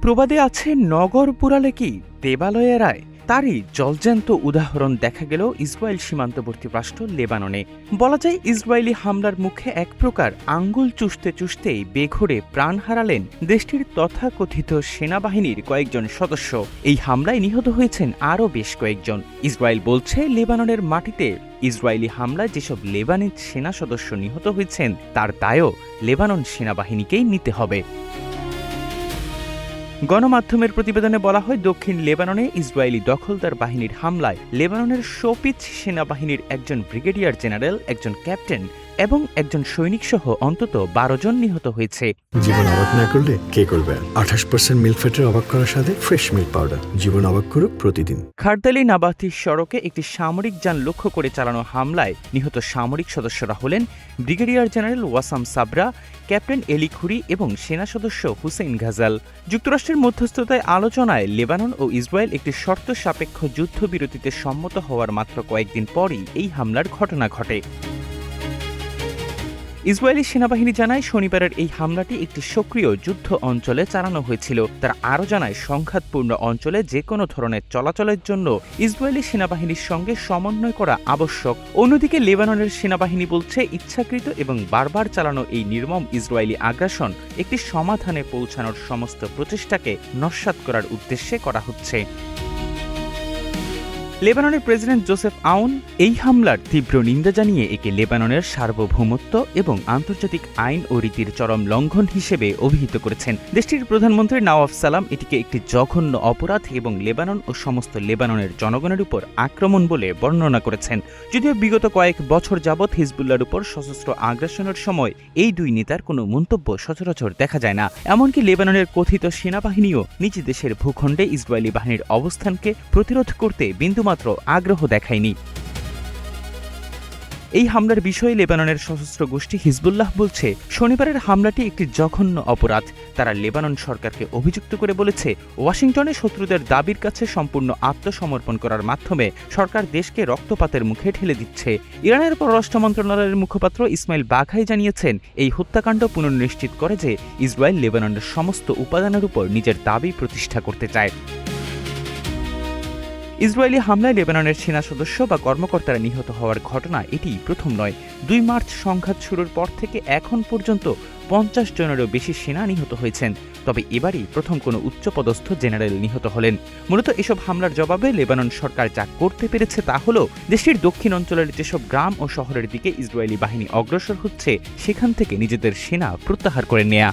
প্রবাদে আছে নগর পুরালে কি দেবালয়ে রায়। তারই জলজ্যান্ত উদাহরণ দেখা গেল ইসরায়েল সীমান্তবর্তী রাষ্ট্র লেবাননে। বলা যায় ইসরায়েলি হামলার মুখে এক প্রকার আঙ্গুল চুষতে চুষতেই বেঘোরে প্রাণ হারালেন দেশটির তথাকথিত সেনাবাহিনীর কয়েকজন সদস্য। এই হামলায় নিহত হয়েছেন আরও বেশ কয়েকজন। ইসরায়েল বলছে লেবাননের মাটিতে ইসরায়েলি হামলায় যেসব লেবানিজ সেনা সদস্য নিহত হয়েছেন তার দায়ও লেবানন সেনাবাহিনীকেই নিতে হবে। গণমাধ্যমের প্রতিবেদনে বলা হয়, দক্ষিণ লেবাননে ইসরায়েলি দখলদার বাহিনীর হামলায় লেবাননের শোপিচ সেনাবাহিনীর একজন ব্রিগেডিয়ার জেনারেল, একজন ক্যাপ্টেন এবং একজন সৈনিক সহ অন্তত 12 জন নিহত হয়েছে। জীবন অবাক না করলে কে করবে? 28% মিল্ক ফ্যাটের অবাক করার সাথে ফ্রেশ মিল্ক পাউডার। জীবন অবাক করুক প্রতিদিন। খারদালি নাবাতি সড়কে একটি সামরিক যান লক্ষ্য করে চালানো হামলায় নিহত সামরিক সদস্যরা হলেন ব্রিগেডিয়ার জেনারেল ওয়াসাম সাবরা, ক্যাপ্টেন এলি খুরি এবং সেনা সদস্য হুসেইন গাজাল। যুক্তরাষ্ট্রের মধ্যস্থতায় আলোচনায় লেবানন ও ইসরায়েল একটি শর্ত সাপেক্ষ যুদ্ধবিরতিতে সম্মত হওয়ার মাত্র কয়েকদিন পরই এই হামলার ঘটনা ঘটে। ইসরায়েলি সেনাবাহিনী জানায়, শনিবারের এই হামলাটি একটি সক্রিয় যুদ্ধ অঞ্চলে চালানো হয়েছিল। তারা আরও জানায়, সংঘাতপূর্ণ অঞ্চলে যে কোনো ধরনের চলাচলের জন্য ইসরায়েলি সেনাবাহিনীর সঙ্গে সমন্বয় করা আবশ্যক। অন্যদিকে লেবাননের সেনাবাহিনী বলছে, ইচ্ছাকৃত এবং বারবার চালানো এই নির্মম ইসরায়েলি আগ্রাসন একটি সমাধানে পৌঁছানোর সমস্ত প্রচেষ্টাকে নস্যাৎ করার উদ্দেশ্যে করা হচ্ছে। লেবাননের প্রেসিডেন্ট জোসেফ আউন এই হামলার তীব্র নিন্দা জানিয়ে একে লেবাননের সার্বভৌমত্ব এবং আন্তর্জাতিক আইন ও রীতির চরম লঙ্ঘন হিসেবে অভিহিত করেছেন। দেশটির প্রধানমন্ত্রী নওয়াফ সালাম এটিকে একটি জঘন্য অপরাধ এবং লেবানন ও সমস্ত লেবাননের জনগণের উপর আক্রমণ বলে বর্ণনা করেছেন। যদিও বিগত কয়েক বছর যাবৎ হিজবুল্লাহর উপর সশস্ত্র আগ্রাসনের সময় এই দুই নেতার কোনো মন্তব্য সচরাচর দেখা যায় না। এমনকি লেবাননের কথিত সেনাবাহিনীও নিজ দেশের ভূখণ্ডে ইসরায়েলি বাহিনীর অবস্থানকে প্রতিরোধ করতে বিন্দুমাত্র আগ্রহ দেখায়নি। এই হামলার বিষয়ে লেবাননের সশস্ত্র গোষ্ঠী হিজবুল্লাহ বলছে, শনিবারের হামলাটি একটি জঘন্য অপরাধ। তারা লেবানন সরকারকে অভিযুক্ত করে বলেছে, ওয়াশিংটনে শত্রুদের দাবির কাছে সম্পূর্ণ আত্মসমর্পণ করার মাধ্যমে সরকার দেশকে রক্তপাতের মুখে ঠেলে দিচ্ছে। ইরানের পররাষ্ট্র মন্ত্রণালয়ের মুখপাত্র ইসমাইল বাঘাই জানিয়েছেন, এই হত্যাকাণ্ড পুনর্নিশ্চিত করে যে ইসরায়েল লেবাননের সমস্ত উপাদানের উপর নিজের দাবি প্রতিষ্ঠা করতে চায়। ইসরায়েলি হামলায় লেবাননের সেনা সদস্য বা কর্মকর্তারা নিহত হওয়ার ঘটনা এটি প্রথম নয়। 2 মার্চ সংঘাত শুরুর পর থেকে এখন পর্যন্ত 50 জনেরও বেশি সেনা নিহত হয়েছেন। তবে এবারই প্রথম কোনো উচ্চপদস্থ জেনারেল নিহত হলেন। মূলত এসব হামলার জবাবে লেবানন সরকার যা করতে পেরেছে তা হল, দেশটির দক্ষিণ অঞ্চলের যেসব গ্রাম ও শহরের দিকে ইসরায়েলি বাহিনী অগ্রসর হচ্ছে সেখান থেকে নিজেদের সেনা প্রত্যাহার করে নেয়া।